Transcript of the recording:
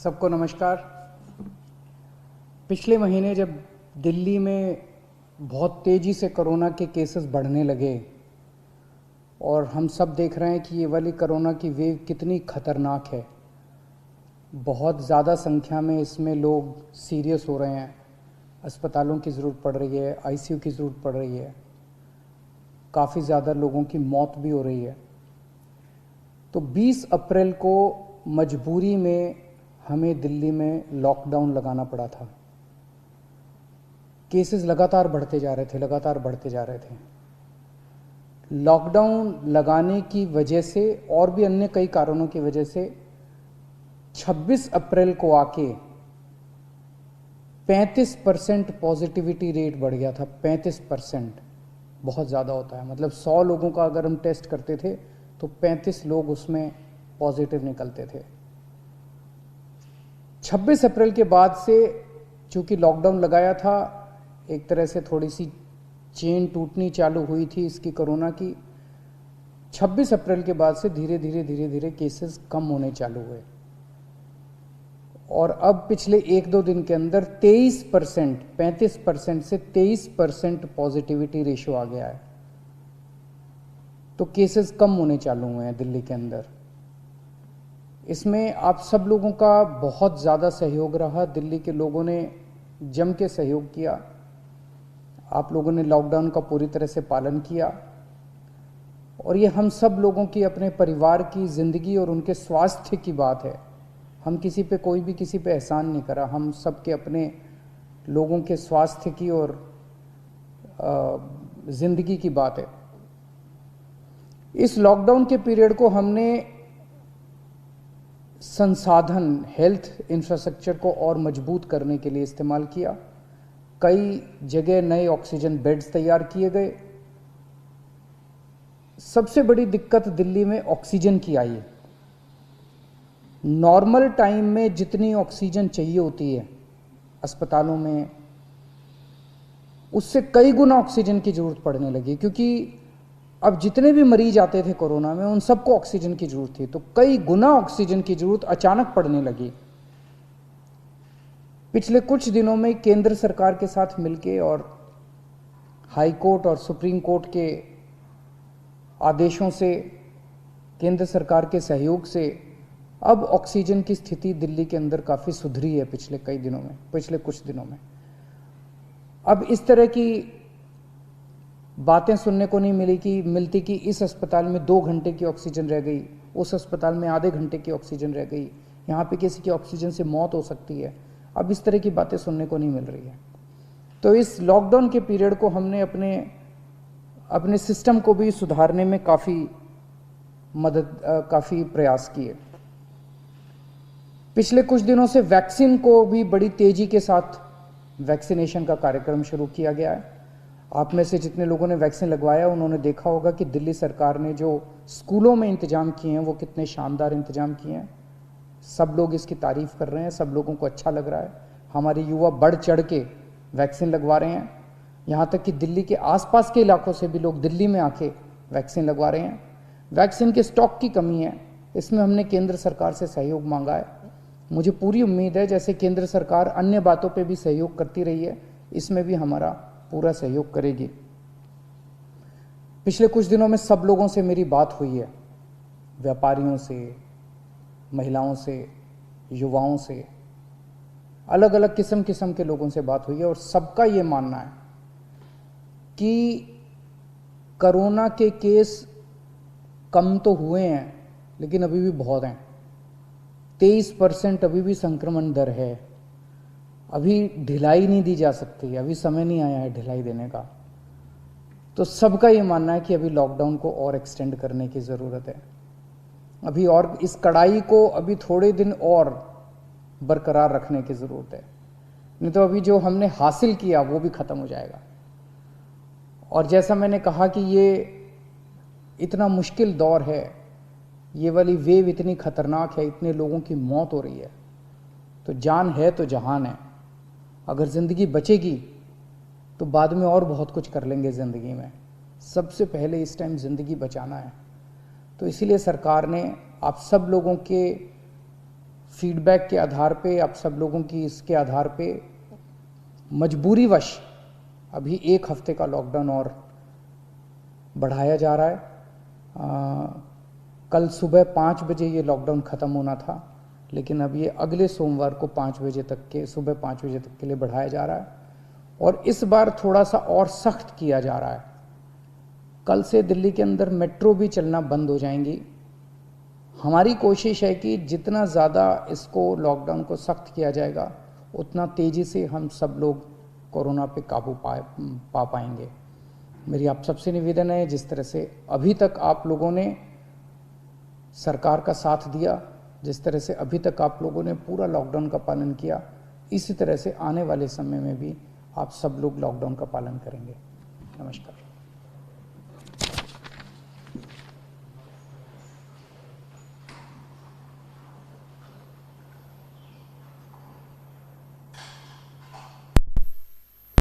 सबको नमस्कार। पिछले महीने जब दिल्ली में बहुत तेज़ी से कोरोना के केसेस बढ़ने लगे और हम सब देख रहे हैं कि ये वाली कोरोना की वेव कितनी ख़तरनाक है, बहुत ज़्यादा संख्या में इसमें लोग सीरियस हो रहे हैं, अस्पतालों की ज़रूरत पड़ रही है, आईसीयू की ज़रूरत पड़ रही है, काफ़ी ज़्यादा लोगों की मौत भी हो रही है। तो 20 अप्रैल को मजबूरी में हमें दिल्ली में लॉकडाउन लगाना पड़ा था। केसेस लगातार बढ़ते जा रहे थे। लॉकडाउन लगाने की वजह से और भी अन्य कई कारणों की वजह से 26 अप्रैल को आके 35% पॉजिटिविटी रेट बढ़ गया था। 35% बहुत ज़्यादा होता है, मतलब 100 लोगों का अगर हम टेस्ट करते थे तो 35 लोग उसमें पॉजिटिव निकलते थे। 26 अप्रैल के बाद से चूँकि लॉकडाउन लगाया था, एक तरह से थोड़ी सी चेन टूटनी चालू हुई थी इसकी कोरोना की। 26 अप्रैल के बाद से धीरे धीरे केसेस कम होने चालू हुए और अब पिछले 1-2 दिन के अंदर 23%, 35% से 23% पॉजिटिविटी रेशियो आ गया है। तो केसेस कम होने चालू हुए हैं दिल्ली के अंदर। इसमें आप सब लोगों का बहुत ज़्यादा सहयोग रहा। दिल्ली के लोगों ने जम के सहयोग किया। आप लोगों ने लॉकडाउन का पूरी तरह से पालन किया और ये हम सब लोगों की, अपने परिवार की ज़िंदगी और उनके स्वास्थ्य की बात है। हम किसी पे, कोई भी किसी पे एहसान नहीं करा, हम सब के अपने लोगों के स्वास्थ्य की और ज़िंदगी की बात है। इस लॉकडाउन के पीरियड को हमने संसाधन, हेल्थ इंफ्रास्ट्रक्चर को और मजबूत करने के लिए इस्तेमाल किया। कई जगह नए ऑक्सीजन बेड्स तैयार किए गए। सबसे बड़ी दिक्कत दिल्ली में ऑक्सीजन की आई है। नॉर्मल टाइम में जितनी ऑक्सीजन चाहिए होती है अस्पतालों में, उससे कई गुना ऑक्सीजन की ज़रूरत पड़ने लगी, क्योंकि अब जितने भी मरीज आते थे कोरोना में उन सबको ऑक्सीजन की ज़रूरत थी। तो कई गुना ऑक्सीजन की ज़रूरत अचानक पड़ने लगी। पिछले कुछ दिनों में केंद्र सरकार के साथ मिलके और हाई कोर्ट और सुप्रीम कोर्ट के आदेशों से, केंद्र सरकार के सहयोग से अब ऑक्सीजन की स्थिति दिल्ली के अंदर काफ़ी सुधरी है पिछले कुछ दिनों में। अब इस तरह की बातें सुनने को नहीं मिलती कि इस अस्पताल में 2 घंटे की ऑक्सीजन रह गई, उस अस्पताल में आधे घंटे की ऑक्सीजन रह गई, यहाँ पे किसी की ऑक्सीजन से मौत हो सकती है। अब इस तरह की बातें सुनने को नहीं मिल रही है। तो इस लॉकडाउन के पीरियड को हमने अपने सिस्टम को भी सुधारने में काफ़ी प्रयास किए। पिछले कुछ दिनों से वैक्सीन को भी बड़ी तेज़ी के साथ वैक्सीनेशन का कार्यक्रम शुरू किया गया है। आप में से जितने लोगों ने वैक्सीन लगवाया उन्होंने देखा होगा कि दिल्ली सरकार ने जो स्कूलों में इंतजाम किए हैं वो कितने शानदार इंतजाम किए हैं। सब लोग इसकी तारीफ़ कर रहे हैं, सब लोगों को अच्छा लग रहा है। हमारे युवा बढ़ चढ़ के वैक्सीन लगवा रहे हैं। यहाँ तक कि दिल्ली के आसपास के इलाकों से भी लोग दिल्ली में आके वैक्सीन लगवा रहे हैं। वैक्सीन के स्टॉक की कमी है, इसमें हमने केंद्र सरकार से सहयोग मांगा है। मुझे पूरी उम्मीद है जैसे केंद्र सरकार अन्य बातों पे भी सहयोग करती रही है, इसमें भी हमारा पूरा सहयोग करेगी। पिछले कुछ दिनों में सब लोगों से मेरी बात हुई है, व्यापारियों से, महिलाओं से, युवाओं से, अलग अलग किस्म के लोगों से बात हुई है और सबका ये मानना है कि कोरोना के केस कम तो हुए हैं लेकिन अभी भी बहुत हैं। 23% अभी भी संक्रमण दर है। अभी ढिलाई नहीं दी जा सकती, अभी समय नहीं आया है ढिलाई देने का। तो सबका ये मानना है कि अभी लॉकडाउन को और एक्सटेंड करने की ज़रूरत है। अभी और इस कड़ाई को अभी थोड़े दिन और बरकरार रखने की ज़रूरत है, नहीं तो अभी जो हमने हासिल किया वो भी ख़त्म हो जाएगा। और जैसा मैंने कहा कि ये इतना मुश्किल दौर है, ये वाली वेव इतनी ख़तरनाक है, इतने लोगों की मौत हो रही है, तो जान है तो जहान है। अगर ज़िंदगी बचेगी तो बाद में और बहुत कुछ कर लेंगे ज़िंदगी में। सबसे पहले इस टाइम ज़िंदगी बचाना है। तो इसीलिए सरकार ने आप सब लोगों के फीडबैक के आधार पे, आप सब लोगों की इसके आधार पे मजबूरीवश अभी 1 हफ्ते का लॉकडाउन और बढ़ाया जा रहा है। कल सुबह 5 बजे ये लॉकडाउन ख़त्म होना था, लेकिन अब ये अगले सोमवार को 5 बजे तक के, सुबह 5 बजे तक के लिए बढ़ाया जा रहा है और इस बार थोड़ा सा और सख्त किया जा रहा है। कल से दिल्ली के अंदर मेट्रो भी चलना बंद हो जाएंगी। हमारी कोशिश है कि जितना ज़्यादा इसको लॉकडाउन को सख्त किया जाएगा उतना तेज़ी से हम सब लोग कोरोना पे काबू पा पाएंगे। मेरी आप सबसे निवेदन है, जिस तरह से अभी तक आप लोगों ने सरकार का साथ दिया, जिस तरह से अभी तक आप लोगों ने पूरा लॉकडाउन का पालन किया, इसी तरह से आने वाले समय में भी आप सब लोग लॉकडाउन का पालन करेंगे। नमस्कार।